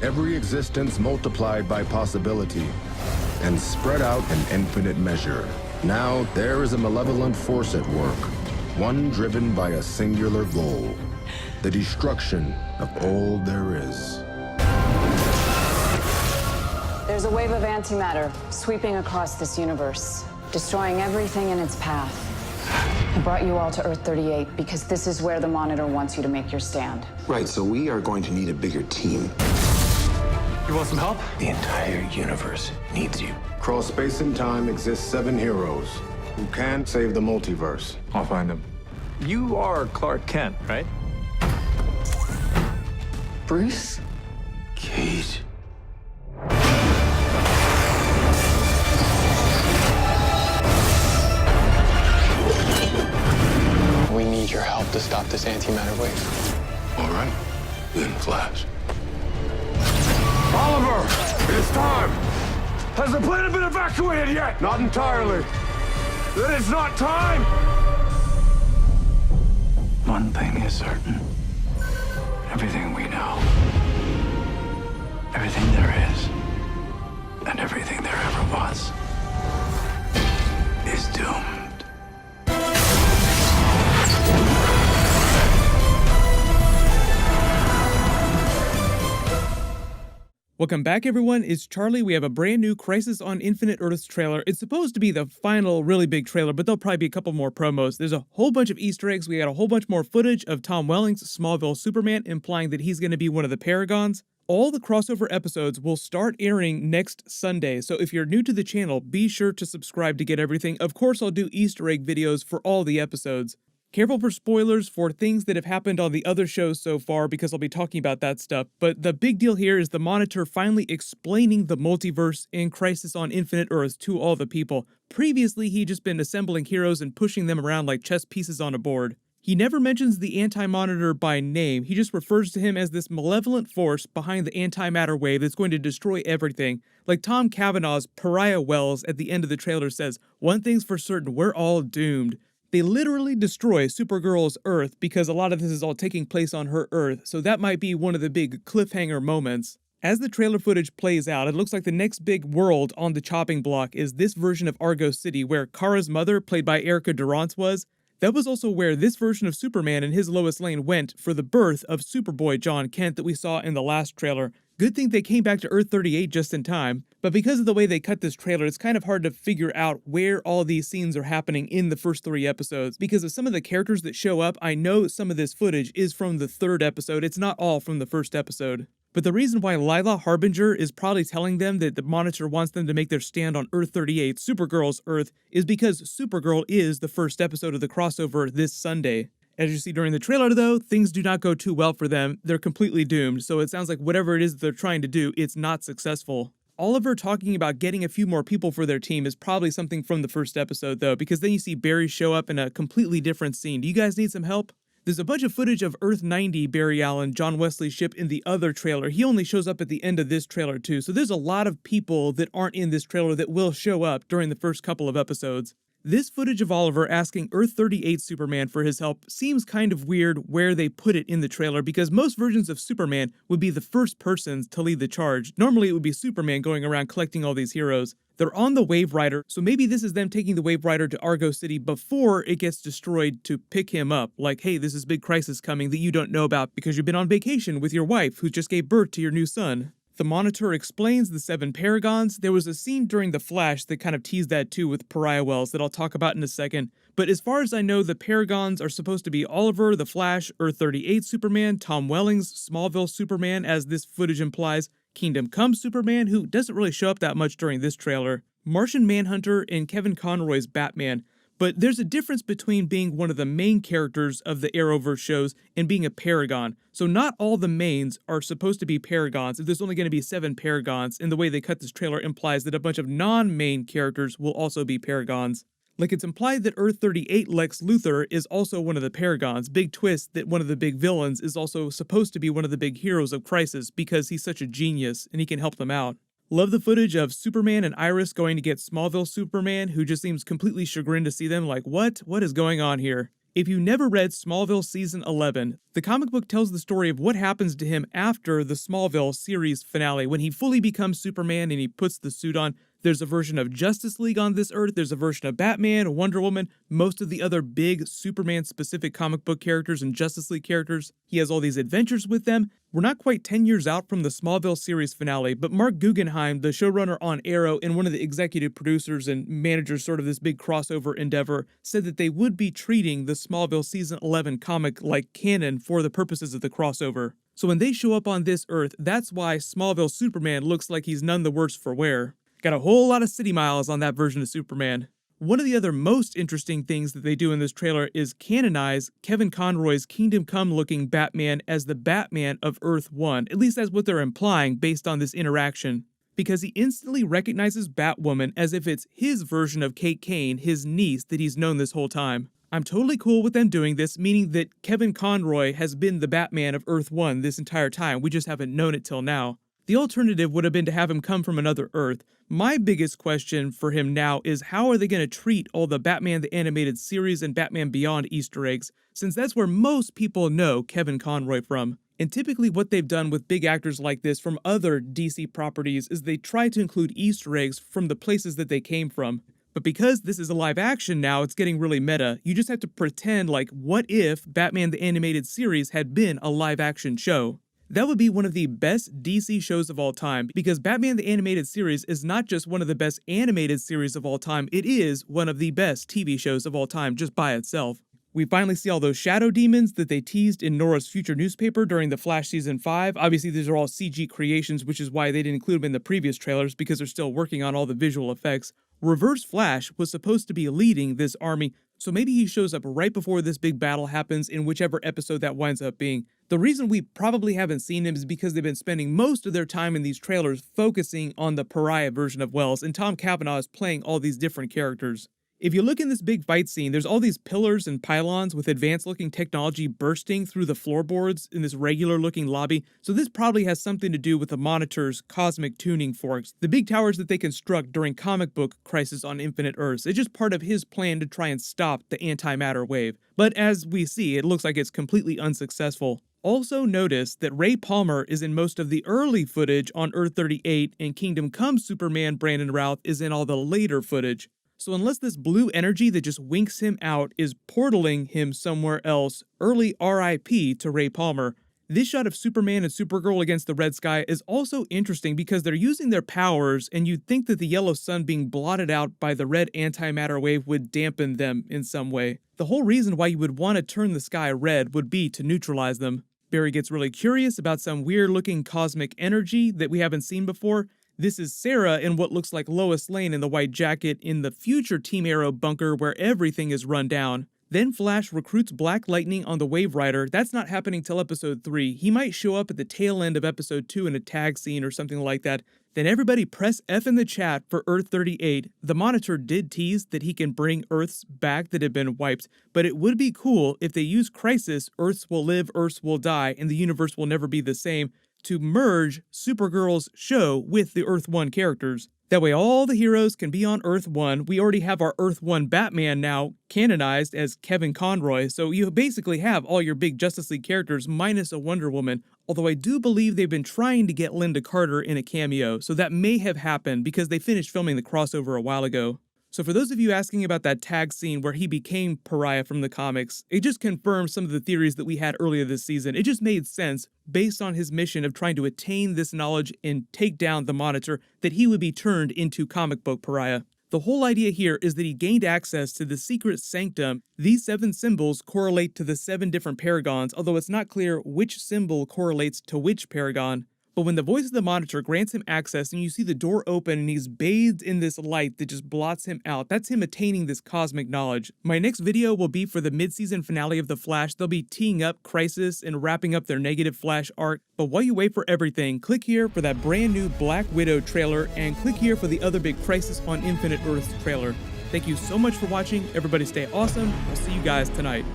every existence multiplied by possibility, and spread out in infinite measure. Now there is a malevolent force at work, one driven by a singular goal, the destruction of all there is. There's a wave of antimatter sweeping across this universe, destroying everything in its path. I brought you all to Earth 38 because this is where the Monitor wants you to make your stand. Right, so we are going to need a bigger team. You want some help? The entire universe needs you. Across space and time exist 7 heroes who can save the multiverse. I'll find them. You are Clark Kent, right? Bruce? Kate. We need your help to stop this antimatter wave. All right, then Flash. Oliver! It's time! Has the planet been evacuated yet? Not entirely. Then it's not time! One thing is certain. Everything we know, everything there is, and everything there ever was, is doomed. Welcome back, everyone. It's Charlie. We have a brand new Crisis on Infinite Earths trailer. It's supposed to be the final really big trailer, but there'll probably be a couple more promos. There's a whole bunch of Easter eggs. We got a whole bunch more footage of Tom Welling's Smallville Superman, implying that he's going to be one of the Paragons. All the crossover episodes will start airing next Sunday, so if you're new to the channel, be sure to subscribe to get everything. Of course, I'll do Easter egg videos for all the episodes. Careful for spoilers for things that have happened on the other shows so far, because I'll be talking about that stuff. But the big deal here is the Monitor finally explaining the multiverse in Crisis on Infinite Earths to all the people. Previously, he'd just been assembling heroes and pushing them around like chess pieces on a board. He never mentions the Anti-Monitor by name, he just refers to him as this malevolent force behind the antimatter wave that's going to destroy everything. Like Tom Cavanaugh's Pariah Wells at the end of the trailer says, "One thing's for certain, we're all doomed." They literally destroy Supergirl's Earth because a lot of this is all taking place on her Earth, so that might be one of the big cliffhanger moments. As the trailer footage plays out, it looks like the next big world on the chopping block is this version of Argo City, where Kara's mother, played by Erica Durance, was. That was also where this version of Superman and his Lois Lane went for the birth of Superboy John Kent that we saw in the last trailer. Good thing they came back to Earth 38 just in time, but because of the way they cut this trailer, it's kind of hard to figure out where all these scenes are happening in the first 3 episodes. Because of some of the characters that show up, I know some of this footage is from the 3rd episode, it's not all from the 1st episode. But the reason why Lila Harbinger is probably telling them that the Monitor wants them to make their stand on Earth 38, Supergirl's Earth, is because Supergirl is the first episode of the crossover this Sunday. As you see during the trailer, though, things do not go too well for them. They're completely doomed, so it sounds like whatever it is that they're trying to do, it's not successful. Oliver talking about getting a few more people for their team is probably something from the 1st episode, though, because then you see Barry show up in a completely different scene. Do you guys need some help? There's a bunch of footage of Earth 90, Barry Allen, John Wesley's ship, in the other trailer. He only shows up at the end of this trailer, too, so there's a lot of people that aren't in this trailer that will show up during the first couple of episodes. This footage of Oliver asking Earth 38 Superman for his help seems kind of weird where they put it in the trailer, because most versions of Superman would be the first person to lead the charge. Normally it would be Superman going around collecting all these heroes. They're on the Wave Rider, so maybe this is them taking the Wave Rider to Argo City before it gets destroyed to pick him up. Like, hey, this is big crisis coming that you don't know about because you've been on vacation with your wife who just gave birth to your new son. The Monitor explains the 7 Paragons. There was a scene during The Flash that kind of teased that too with Pariah Wells that I'll talk about in a second. But as far as I know, the Paragons are supposed to be Oliver, the Flash, Earth 38 Superman, Tom Welling's Smallville Superman, as this footage implies, Kingdom Come Superman, who doesn't really show up that much during this trailer, Martian Manhunter, and Kevin Conroy's Batman. But there's a difference between being one of the main characters of the Arrowverse shows and being a Paragon. So not all the mains are supposed to be Paragons if there's only going to be 7 Paragons, and the way they cut this trailer implies that a bunch of non-main characters will also be Paragons. Like, it's implied that Earth 38 Lex Luthor is also one of the Paragons. Big twist that one of the big villains is also supposed to be one of the big heroes of Crisis because he's such a genius and he can help them out. Love the footage of Superman and Iris going to get Smallville Superman, who just seems completely chagrined to see them, like, what? What is going on here? If you never read Smallville Season 11, the comic book tells the story of what happens to him after the Smallville series finale, when he fully becomes Superman and he puts the suit on. There's a version of Justice League on this Earth, there's a version of Batman, Wonder Woman, most of the other big Superman-specific comic book characters and Justice League characters. He has all these adventures with them. We're not quite 10 years out from the Smallville series finale, but Mark Guggenheim, the showrunner on Arrow and one of the executive producers and managers sort of this big crossover endeavor, said that they would be treating the Smallville Season 11 comic like canon for the purposes of the crossover. So when they show up on this Earth, that's why Smallville Superman looks like he's none the worse for wear. Got a whole lot of city miles on that version of Superman. One of the other most interesting things that they do in this trailer is canonize Kevin Conroy's Kingdom Come looking Batman as the Batman of Earth 1. At least that's what they're implying based on this interaction. Because he instantly recognizes Batwoman as if it's his version of Kate Kane, his niece that he's known this whole time. I'm totally cool with them doing this, meaning that Kevin Conroy has been the Batman of Earth 1 this entire time. We just haven't known it till now. The alternative would have been to have him come from another Earth. My biggest question for him now is how are they going to treat all the Batman the Animated Series and Batman Beyond Easter eggs, since that's where most people know Kevin Conroy from. And typically what they've done with big actors like this from other DC properties is they try to include Easter eggs from the places that they came from. But because this is a live action now, it's getting really meta. You just have to pretend like, what if Batman the Animated Series had been a live action show? That would be one of the best DC shows of all time, because Batman the Animated Series is not just one of the best animated series of all time, it is one of the best TV shows of all time just by itself. We finally see all those shadow demons that they teased in Nora's future newspaper during the Flash Season 5. Obviously, these are all CG creations, which is why they didn't include them in the previous trailers, because they're still working on all the visual effects. Reverse Flash was supposed to be leading this army, so maybe he shows up right before this big battle happens in whichever episode that winds up being. The reason we probably haven't seen him is because they've been spending most of their time in these trailers focusing on the Pariah version of Wells, and Tom Cavanaugh is playing all these different characters. If you look in this big fight scene, there's all these pillars and pylons with advanced-looking technology bursting through the floorboards in this regular-looking lobby, so this probably has something to do with the Monitor's cosmic tuning forks, the big towers that they construct during comic book Crisis on Infinite Earths. It's just part of his plan to try and stop the antimatter wave. But as we see, it looks like it's completely unsuccessful. Also notice that Ray Palmer is in most of the early footage on Earth 38, and Kingdom Come Superman Brandon Routh is in all the later footage. So unless this blue energy that just winks him out is portaling him somewhere else, early RIP to Ray Palmer. This shot of Superman and Supergirl against the red sky is also interesting because they're using their powers, and you'd think that the yellow sun being blotted out by the red antimatter wave would dampen them in some way. The whole reason why you would want to turn the sky red would be to neutralize them. Barry gets really curious about some weird-looking cosmic energy that we haven't seen before. This is Sarah in what looks like Lois Lane in the white jacket in the future Team Arrow bunker where everything is run down. Then Flash recruits Black Lightning on the Wave Rider. That's not happening till episode 3. He might show up at the tail end of episode 2 in a tag scene or something like that. Then everybody press F in the chat for Earth 38. The Monitor did tease that he can bring Earths back that have been wiped, but it would be cool if they use Crisis, Earths will live, Earths will die, and the universe will never be the same, to merge Supergirl's show with the Earth 1 characters. That way all the heroes can be on Earth 1. We already have our Earth 1 Batman now canonized as Kevin Conroy, so you basically have all your big Justice League characters minus a Wonder Woman, although I do believe they've been trying to get Linda Carter in a cameo, so that may have happened because they finished filming the crossover a while ago. So for those of you asking about that tag scene where he became Pariah from the comics, it just confirms some of the theories that we had earlier this season. It just made sense, based on his mission of trying to attain this knowledge and take down the Monitor, that he would be turned into comic book Pariah. The whole idea here is that he gained access to the secret sanctum. These 7 symbols correlate to the 7 different paragons, although it's not clear which symbol correlates to which paragon. But when the voice of the Monitor grants him access and you see the door open and he's bathed in this light that just blots him out, that's him attaining this cosmic knowledge. My next video will be for the mid-season finale of The Flash. They'll be teeing up Crisis and wrapping up their negative Flash arc. But while you wait for everything, click here for that brand new Black Widow trailer and click here for the other big Crisis on Infinite Earths trailer. Thank you so much for watching. Everybody stay awesome. I'll see you guys tonight.